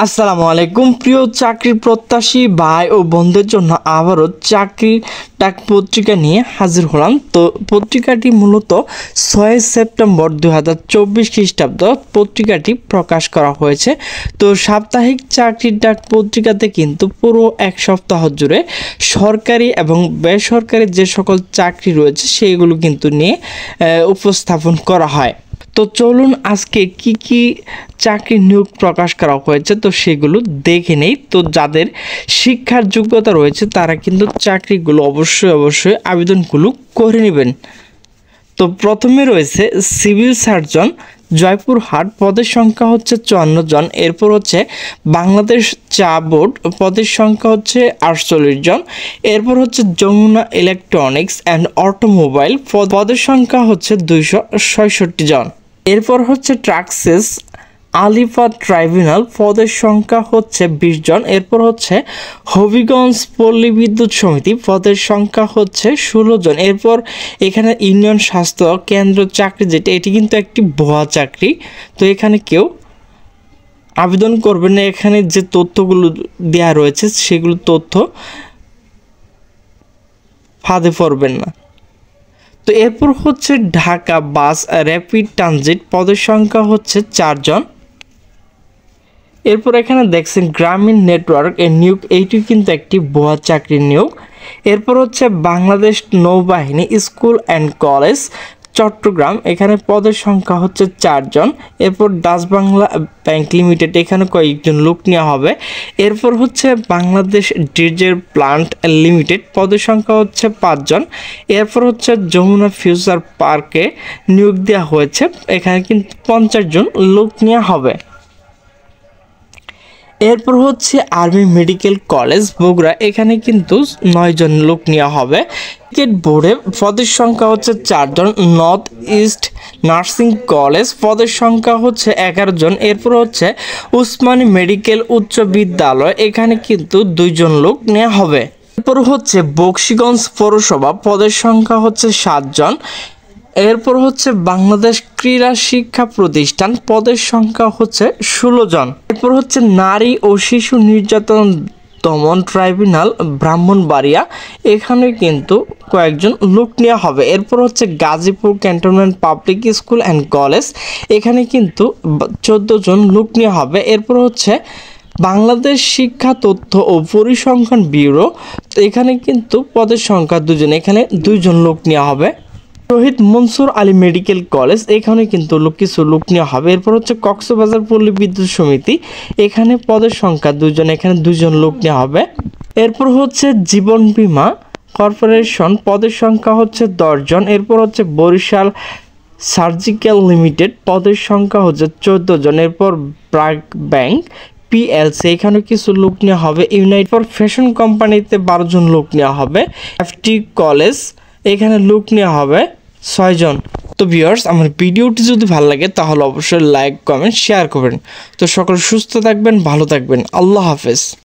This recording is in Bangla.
আসসালামু আলাইকুম প্রিয় চাকরি প্রত্যাশী ভাই ও বন্ধুদের জন্য আবারও চাকরির ডাক পত্রিকা নিয়ে হাজির হলাম। তো পত্রিকাটি মূলত 6 সেপ্টেম্বর 2024 খ্রিস্টাব্দ পত্রিকাটি প্রকাশ করা হয়েছে। তো সাপ্তাহিক চাকরির ডাক পত্রিকাতে কিন্তু পুরো এক সপ্তাহ জুড়ে সরকারি এবং বেসরকারি যে সকল চাকরি রয়েছে সেইগুলো কিন্তু নিয়ে উপস্থাপন করা হয়। তো চলুন আজকে কি চাকরি নিয়োগ প্রকাশ করা হয়েছে তো সেগুলো দেখে নেই। তো যাদের শিক্ষার যোগ্যতা রয়েছে তারা কিন্তু চাকরিগুলো অবশ্যই আবেদনগুলো করে নেবেন। তো প্রথমে রয়েছে সিভিল সার্জন জয়পুরহাট, পদের সংখ্যা হচ্ছে 54 জন। এরপর হচ্ছে বাংলাদেশ চা বোর্ড, পদের সংখ্যা হচ্ছে 48 জন। এরপর হচ্ছে যমুনা ইলেকট্রনিক্স অ্যান্ড অটোমোবাইল, পদের সংখ্যা হচ্ছে 266 জন। এরপর হচ্ছে ট্রাক্সেস আলিফাত ট্রাইব্যুনাল, পদের সংখ্যা হচ্ছে 20 জন। এরপর হচ্ছে হবিগঞ্জ পল্লী বিদ্যুৎ সমিতি, পদের সংখ্যা হচ্ছে 16 জন। এরপর এখানে ইউনিয়ন স্বাস্থ্য কেন্দ্র চাকরি, যেটা এটি কিন্তু একটি ভুয়া চাকরি, তো এখানে কেউ আবেদন করবেন না। এখানে যে তথ্যগুলো দেওয়া রয়েছে সেগুলো তথ্য ফাঁদে পড়বেন না। তো এরপর হচ্ছে ঢাকা বাস র্যাপিড ট্রানজিট, পদের সংখ্যা হচ্ছে 4 জন। এরপর এখানে দেখছেন গ্রামীণ নেটওয়ার্ক এর নিয়োগ, এইটি কিন্তু একটি ভুয়া চাকরির নিয়োগ। এরপর হচ্ছে বাংলাদেশ নৌবাহিনী স্কুল অ্যান্ড কলেজ চট্টগ্রাম, এখানে পদের সংখ্যা হচ্ছে 4 জন। এরপর ডাচ বাংলা ব্যাংক লিমিটেড, এখানে কয়েকজন লোক নেওয়া হবে। এরপর হচ্ছে বাংলাদেশ ডিজেল প্লান্ট লিমিটেড, পদের সংখ্যা হচ্ছে 5 জন। এরপর হচ্ছে যমুনা ফিউচার পার্কে নিয়োগ দেওয়া হয়েছে, এখানে কিন্তু 50 জন লোক নেওয়া হবে। এরপর হচ্ছে আর্মি মেডিকেল কলেজ বগুড়া, এখানে কিন্তু 9 জন লোক নেওয়া হবে। ক্রিকেট বোর্ডে পদের সংখ্যা হচ্ছে 4 জন। নর্থ ইস্ট নার্সিং কলেজ, পদের সংখ্যা হচ্ছে 11 জন। এরপর হচ্ছে উসমানী মেডিকেল উচ্চ বিদ্যালয়, এখানে কিন্তু 2 জন লোক নেওয়া হবে। এরপর হচ্ছে বকশীগঞ্জ পৌরসভা, পদের সংখ্যা হচ্ছে 7 জন। এরপর হচ্ছে বাংলাদেশ ক্রীড়া শিক্ষা প্রতিষ্ঠান, পদের সংখ্যা হচ্ছে 16 জন। এরপর হচ্ছে নারী ও শিশু নির্যাতন দমন ট্রাইব্যুনাল ব্রাহ্মণবাড়িয়া, এখানে কিন্তু কয়েকজন লোক নেওয়া হবে। এরপর হচ্ছে Gazipur cantonment public school and college, এখানে কিন্তু 14 জন লোক নেওয়া হবে। এরপর হচ্ছে বাংলাদেশ শিক্ষা তথ্য ও পরিসংখ্যান ব্যুরো, এখানে কিন্তু পদের সংখ্যা 2 জন, এখানে 2 জন লোক নেওয়া হবে। শহীদ মনসুর আলী মেডিকেল কলেজ, এখানে কিন্তু কিছু লোক নেওয়া হবে। এরপর হচ্ছে কক্সবাজার পল্লী বিদ্যুৎ সমিতি, এখানে পদের সংখ্যা 2 জন, এখানে 2 জন লোক নেওয়া হবে। এরপর হচ্ছে জীবন বীমা কর্পোরেশন, পদের সংখ্যা হচ্ছে 10 জন। এরপর হচ্ছে বরিশাল সার্জিক্যাল লিমিটেড, পদের সংখ্যা হচ্ছে 14 জন। এরপর ব্র্যাক ব্যাংক পিএলসি, এখানে কিছু লোক নেওয়া হবে। ইউনাইটেড ফর ফ্যাশন কোম্পানিতে 12 জন লোক নেওয়া হবে। এফটি কলেজ, এখানে লোক নেওয়া হবে 6 জন। তো ভিউয়ার্স, আমার ভিডিওটি যদি ভালো লাগে তাহলে অবশ্যই লাইক কমেন্ট শেয়ার করবেন। তো সকল সুস্থ থাকবেন, ভালো থাকবেন, আল্লাহ হাফেজ।